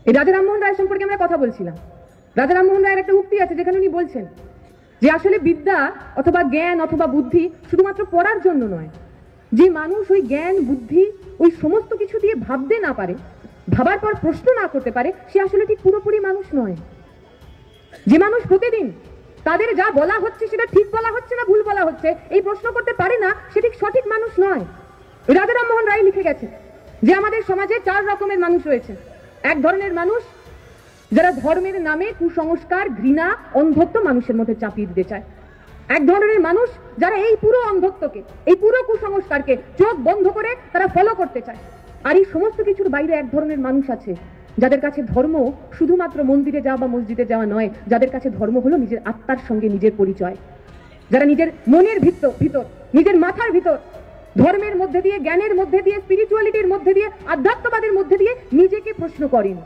এই রাজা রামমোহন রায় সম্পর্কে আমরা কথা বলছিলাম। রাজা রামমোহন রায়ের একটা উক্তি আছে যেখানে উনি বলছেন যে আসলে বিদ্যা অথবা জ্ঞান অথবা বুদ্ধি শুধুমাত্র পড়ার জন্য নয়। যে মানুষ ওই জ্ঞান বুদ্ধি ওই সমস্ত কিছু দিয়ে ভাবতে না পারে, ভাবার পর প্রশ্ন না করতে পারে, সে আসলে ঠিক পুরোপুরি মানুষ নয়। যে মানুষ প্রতিদিন তাদের যা বলা হচ্ছে সেটা ঠিক বলা হচ্ছে না ভুল বলা হচ্ছে এই প্রশ্ন করতে পারে না, সে ঠিক সঠিক মানুষ নয়। রাজা রামমোহন রায় লিখে গেছে যে আমাদের সমাজে 4 রকমের মানুষ রয়েছে। এক ধরনের মানুষ যারা ধর্মের নামে কুসংস্কার ঘৃণা অন্ধত্ব মানুষের মধ্যে চাপিয়ে দিতে চায়। এক ধরনের মানুষ যারা এই পুরো অন্ধত্বকে এই পুরো কুসংস্কারকে চোখ বন্ধ করে তারা ফলো করতে চায়। আর এই সমস্ত কিছুর বাইরে এক ধরনের মানুষ আছে যাদের কাছে ধর্ম শুধুমাত্র মন্দিরে যাওয়া বা মসজিদে যাওয়া নয়, যাদের কাছে ধর্ম হলো নিজের আত্মার সঙ্গে নিজের পরিচয়। যারা নিজের মনের ভিতর নিজের মাথার ভিতর ধর্মের মধ্যে দিয়ে জ্ঞানের মধ্যে দিয়ে স্পিরিচুয়ালিটির মধ্যে দিয়ে আধ্যাত্মবাদের মধ্যে দিয়ে নিজেকে প্রশ্ন করেন।